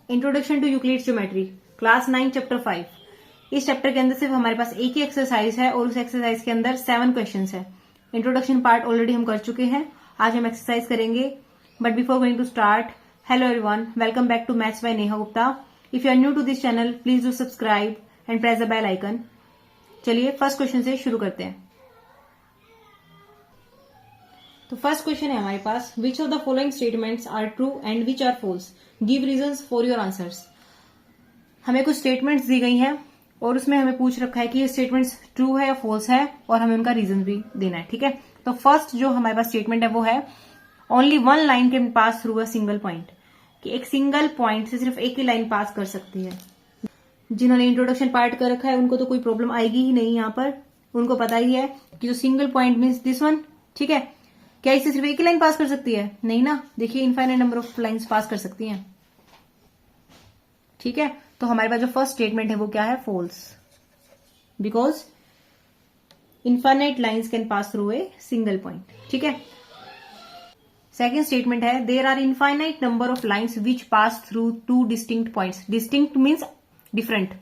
Introduction to Euclid's geometry, class 9 chapter 5। इस chapter के अंदर सिर्फ हमारे पास एक ही एक्सरसाइज है और उस एक्सरसाइज के अंदर 7 क्वेश्चंस है। इंट्रोडक्शन पार्ट ऑलरेडी हम कर चुके हैं, आज हम एक्सरसाइज करेंगे। But before going to start, hello everyone, welcome back to maths by Neha Gupta. If you are new to this channel, please do subscribe and press the bell icon. चलिए first question से शुरू करते हैं। तो फर्स्ट क्वेश्चन है हमारे पास, which of the following statements are true and which are false, give reasons for your answers. हमें कुछ स्टेटमेंट्स दी गई हैं और उसमें हमें पूछ रखा है कि ये स्टेटमेंट्स ट्रू है या फॉल्स है और हमें उनका रीजन भी देना है। ठीक है, तो फर्स्ट जो हमारे पास स्टेटमेंट है वो है only one line can pass through a single point, कि एक सिंगल पॉइंट से सिर्फ एक ही लाइन पास कर सकती है। जिन्होंने इंट्रोडक्शन पार्ट कर रखा है उनको तो कोई प्रॉब्लम आएगी ही नहीं। यहाँ पर उनको पता ही है कि जो single point means this one. ठीक है, क्या इससे सिर्फ एक ही लाइन पास कर सकती है? नहीं ना, देखिए infinite number of lines pass कर सकती हैं। ठीक है, तो हमारे पास जो फर्स्ट स्टेटमेंट है वो क्या है? False, because infinite lines can pass through a single point. ठीक है, सेकेंड स्टेटमेंट है there are infinite number of lines which pass through two distinct points. Distinct means different,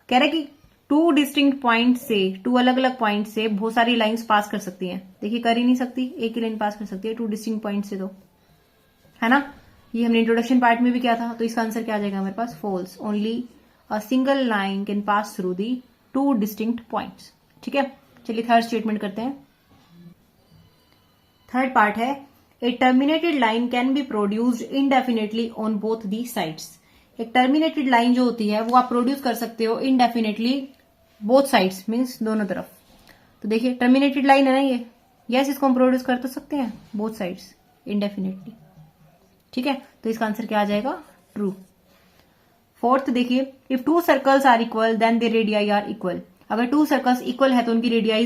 कह रहे कि टू डिस्टिंक्ट पॉइंट से, टू अलग अलग point से बहुत सारी लाइंस पास कर सकती हैं। देखिए कर ही नहीं सकती, एक ही लाइन पास कर सकती है टू डिस्टिंक्ट पॉइंट से, तो है ना। ये हमने इंट्रोडक्शन पार्ट में भी किया था, तो इसका आंसर क्या आ जाएगा हमारे पास? False, only a single line can pass through the two distinct points. ठीक है, चलिए थर्ड स्टेटमेंट करते हैं। थर्ड पार्ट है a terminated line can be produced indefinitely on both the sides. एक टर्मिनेटेड लाइन जो होती है वो आप प्रोड्यूस कर सकते हो इनडेफिनेटली बोथ साइड्स, मीन्स दोनों तरफ। तो देखिए टर्मिनेटेड लाइन है ना ये, यस, इसको हम प्रोड्यूस कर तो सकते हैं बोथ साइड्स इनडेफिनेटली। ठीक है, तो इसका आंसर क्या आ जाएगा? ट्रू। फोर्थ देखिए, if two circles are equal then their radii are equal. अगर टू सर्कल्स इक्वल है तो उनकी रेडियाई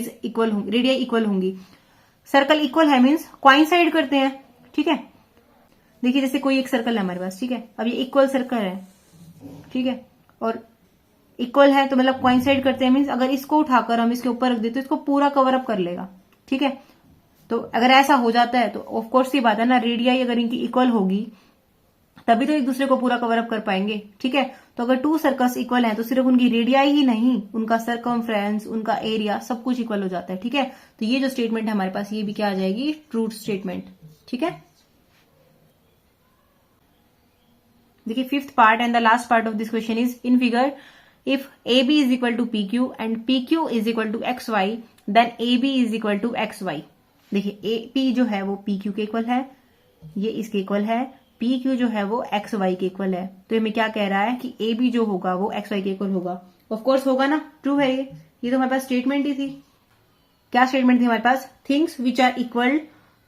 इक्वल होंगी। सर्कल इक्वल है मीन्स कोइंसाइड करते हैं। ठीक है, देखिए जैसे कोई एक सर्कल है हमारे पास, ठीक है, अब ये इक्वल सर्कल है, ठीक है, और इक्वल है तो मतलब कोइंसाइड करते हैं मीन्स अगर इसको उठाकर हम इसके ऊपर रख देते तो इसको पूरा कवर अप कर लेगा। ठीक है, तो अगर ऐसा हो जाता है तो ऑफकोर्स ये बात है ना, रेडियाई अगर इनकी इक्वल होगी तभी तो एक दूसरे को पूरा कवर अप कर पाएंगे। ठीक है, तो अगर टू सर्कल्स इक्वल हैं तो सिर्फ उनकी रेडियाई ही नहीं, उनका सर्कमफ्रेंस, उनका एरिया, सब कुछ इक्वल हो जाता है। ठीक है, तो ये जो स्टेटमेंट है हमारे पास, ये भी क्या आ जाएगी? True statement. ठीक है, देखिए fifth part and the last part of this question is in figure if A B is equal to P Q and P Q is equal to X Y then A B is equal to X Y. देखिए A P जो है वो P Q के equal है, ये इसके equal है, P Q जो है वो एक्स वाई के इक्वल है। तो हमें क्या कह रहा है कि ए बी जो होगा वो एक्स वाई के इक्वल होगा। ऑफकोर्स होगा ना, ट्रू है ये तो हमारे पास स्टेटमेंट ही थी। क्या स्टेटमेंट थी हमारे पास? Things which are equal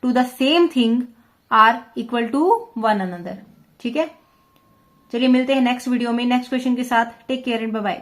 to the same thing are equal to one another. ठीक है, चलिए मिलते हैं नेक्स्ट वीडियो में नेक्स्ट क्वेश्चन के साथ। Take care and bye bye.